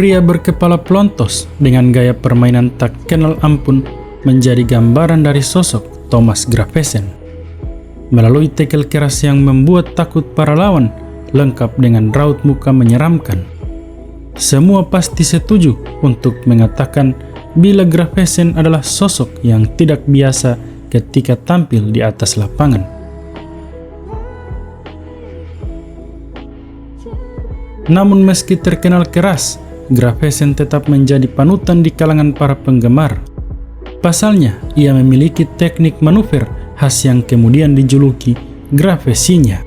Pria berkepala pelontos dengan gaya permainan tak kenal ampun menjadi gambaran dari sosok Thomas Gravesen. Melalui tackle keras yang membuat takut para lawan, lengkap dengan raut muka menyeramkan. Semua pasti setuju untuk mengatakan bila Gravesen adalah sosok yang tidak biasa ketika tampil di atas lapangan. Namun meski terkenal keras, Gravesen tetap menjadi panutan di kalangan para penggemar. Pasalnya, ia memiliki teknik manuver khas yang kemudian dijuluki Gravesinya.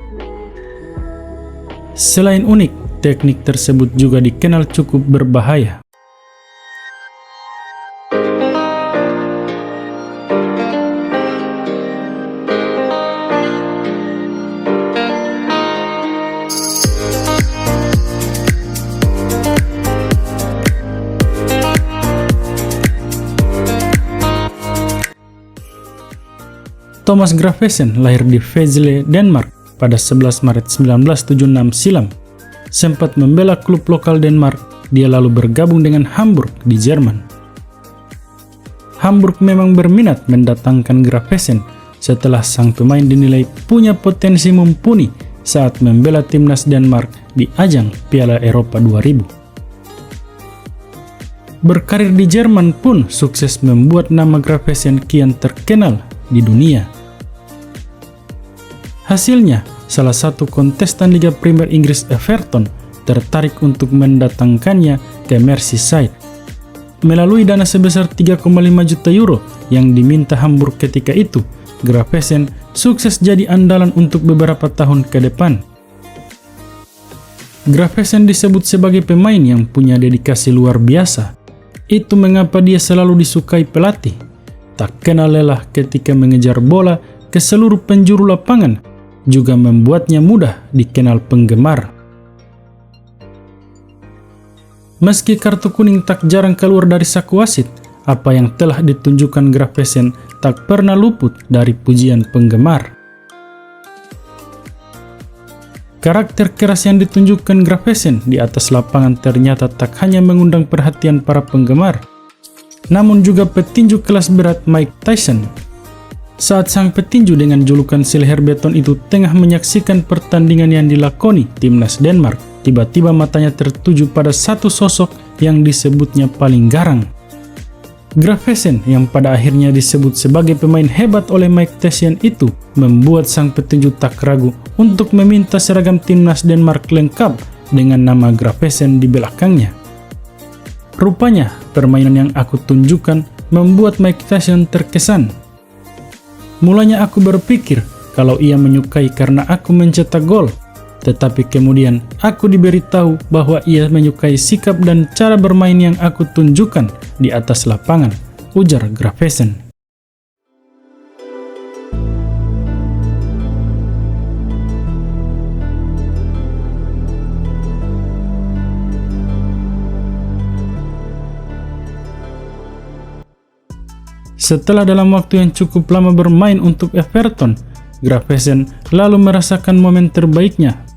Selain unik, teknik tersebut juga dikenal cukup berbahaya. Thomas Gravesen lahir di Vejle, Denmark pada 11 Maret 1976 silam. Sempat membela klub lokal Denmark, dia lalu bergabung dengan Hamburg di Jerman. Hamburg memang berminat mendatangkan Gravesen setelah sang pemain dinilai punya potensi mumpuni saat membela timnas Denmark di ajang Piala Eropa 2000. Berkarir di Jerman pun sukses membuat nama Gravesen kian terkenal di dunia. Hasilnya, salah satu kontestan Liga Premier Inggris Everton tertarik untuk mendatangkannya ke Merseyside. Melalui dana sebesar 3,5 juta euro yang diminta Hamburg ketika itu, Gravesen sukses jadi andalan untuk beberapa tahun ke depan. Gravesen disebut sebagai pemain yang punya dedikasi luar biasa. Itu mengapa dia selalu disukai pelatih. Tak kenal lelah ketika mengejar bola ke seluruh penjuru lapangan, juga membuatnya mudah dikenal penggemar. Meski kartu kuning tak jarang keluar dari saku wasit, apa yang telah ditunjukkan Gravesen tak pernah luput dari pujian penggemar. Karakter keras yang ditunjukkan Gravesen di atas lapangan ternyata tak hanya mengundang perhatian para penggemar, namun juga petinju kelas berat Mike Tyson. Saat sang petinju dengan julukan Silher Beton itu tengah menyaksikan pertandingan yang dilakoni timnas Denmark, tiba-tiba matanya tertuju pada satu sosok yang disebutnya paling garang. Gravesen yang pada akhirnya disebut sebagai pemain hebat oleh Mike Tyson itu membuat sang petinju tak ragu untuk meminta seragam timnas Denmark lengkap dengan nama Gravesen di belakangnya. Rupanya, permainan yang aku tunjukkan membuat Mike Tyson terkesan. Mulanya aku berpikir kalau ia menyukai karena aku mencetak gol, tetapi kemudian aku diberitahu bahwa ia menyukai sikap dan cara bermain yang aku tunjukkan di atas lapangan, ujar Gravesen. Setelah dalam waktu yang cukup lama bermain untuk Everton, Gravesen lalu merasakan momen terbaiknya.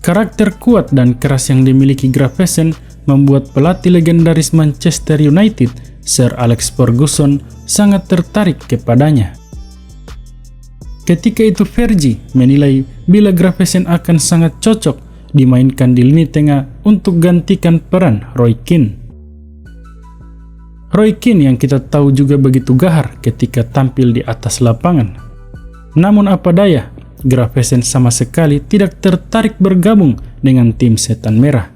Karakter kuat dan keras yang dimiliki Gravesen membuat pelatih legendaris Manchester United, Sir Alex Ferguson, sangat tertarik kepadanya. Ketika itu Fergie menilai bila Gravesen akan sangat cocok dimainkan di lini tengah untuk gantikan peran Roy Keane. Roy Keane yang kita tahu juga begitu gahar ketika tampil di atas lapangan. Namun apa daya, Gravesen sama sekali tidak tertarik bergabung dengan tim Setan Merah.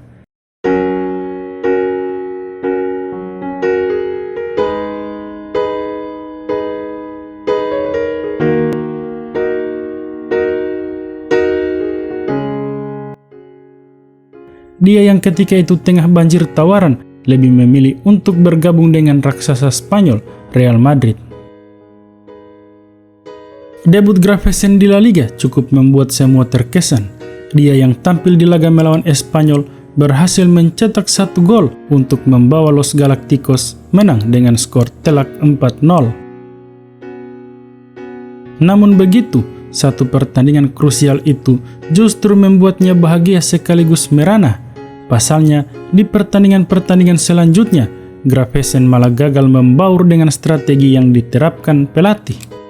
Dia yang ketika itu tengah banjir tawaran lebih memilih untuk bergabung dengan raksasa Spanyol, Real Madrid. Debut Gravesen di La Liga cukup membuat semua terkesan. Dia yang tampil di laga melawan Espanyol berhasil mencetak 1 gol untuk membawa Los Galacticos menang dengan skor telak 4-0. Namun begitu, satu pertandingan krusial itu justru membuatnya bahagia sekaligus merana. Pasalnya, di pertandingan-pertandingan selanjutnya, Gravesen malah gagal membaur dengan strategi yang diterapkan pelatih.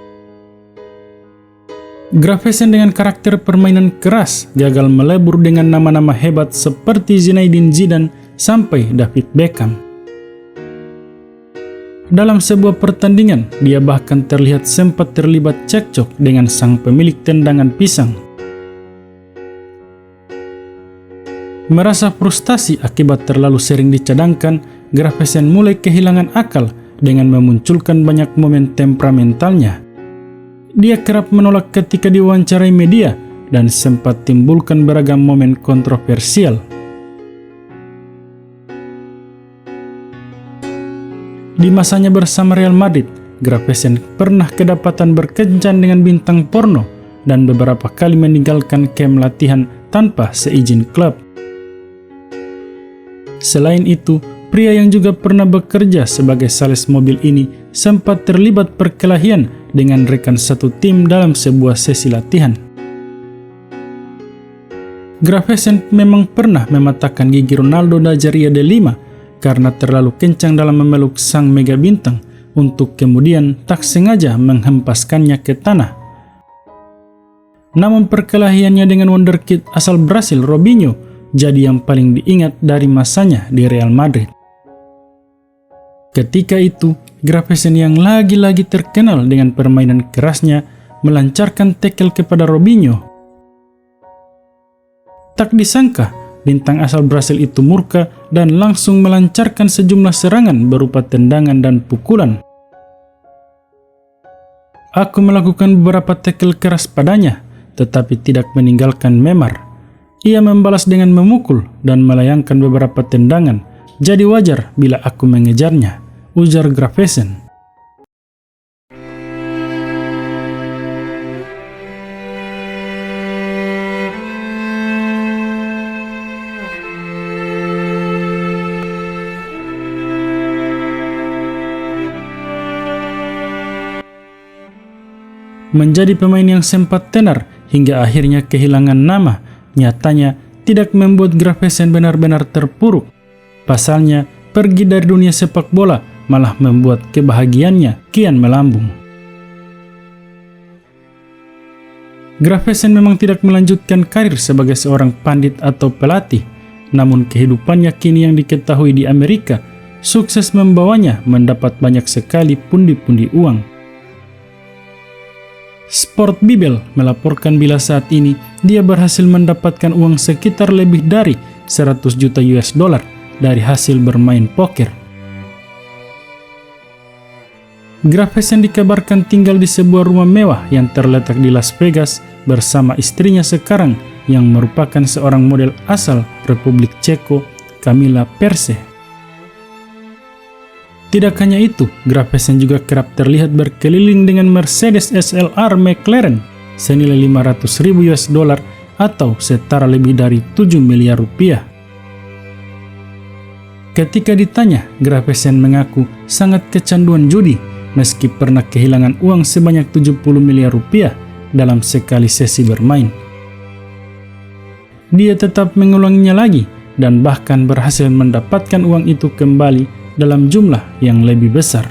Gravesen dengan karakter permainan keras gagal melebur dengan nama-nama hebat seperti Zinedine Zidane sampai David Beckham. Dalam sebuah pertandingan, dia bahkan terlihat sempat terlibat cekcok dengan sang pemilik tendangan pisang. Merasa frustasi akibat terlalu sering dicadangkan, Gravesen mulai kehilangan akal dengan memunculkan banyak momen temperamentalnya. Dia kerap menolak ketika diwawancarai media dan sempat timbulkan beragam momen kontroversial. Di masanya bersama Real Madrid, Gravesen pernah kedapatan berkencan dengan bintang porno dan beberapa kali meninggalkan kamp latihan tanpa seizin klub. Selain itu, pria yang juga pernah bekerja sebagai sales mobil ini sempat terlibat perkelahian dengan rekan satu tim dalam sebuah sesi latihan. Gravesen memang pernah mematahkan gigi Ronaldo Nazaria de Lima karena terlalu kencang dalam memeluk sang mega bintang untuk kemudian tak sengaja menghempaskannya ke tanah. Namun perkelahiannya dengan wonderkid asal Brasil Robinho jadi yang paling diingat dari masanya di Real Madrid. Ketika itu, Gravesen yang lagi-lagi terkenal dengan permainan kerasnya melancarkan tackle kepada Robinho. Tak disangka, bintang asal Brasil itu murka dan langsung melancarkan sejumlah serangan berupa tendangan dan pukulan. Aku melakukan beberapa tackle keras padanya, tetapi tidak meninggalkan memar. Ia membalas dengan memukul dan melayangkan beberapa tendangan. Jadi wajar bila aku mengejarnya, ujar Gravesen. Menjadi pemain yang sempat tenar hingga akhirnya kehilangan nama, nyatanya tidak membuat Gravesen benar-benar terpuruk. Pasalnya, pergi dari dunia sepak bola malah membuat kebahagiaannya kian melambung. Gravesen memang tidak melanjutkan karir sebagai seorang pandit atau pelatih, namun kehidupannya kini yang diketahui di Amerika sukses membawanya mendapat banyak sekali pundi-pundi uang. Sport Bible melaporkan bila saat ini dia berhasil mendapatkan uang sekitar lebih dari 100 juta US dollar dari hasil bermain poker. Gravesen dikabarkan tinggal di sebuah rumah mewah yang terletak di Las Vegas bersama istrinya sekarang yang merupakan seorang model asal Republik Ceko, Kamila Perse. Tidak hanya itu, Gravesen juga kerap terlihat berkeliling dengan Mercedes SLR McLaren senilai 500.000 US dollar atau setara lebih dari 7 miliar rupiah. Ketika ditanya, Gravesen mengaku sangat kecanduan judi meski pernah kehilangan uang sebanyak 70 miliar rupiah dalam sekali sesi bermain. Dia tetap mengulanginya lagi dan bahkan berhasil mendapatkan uang itu kembali dalam jumlah yang lebih besar.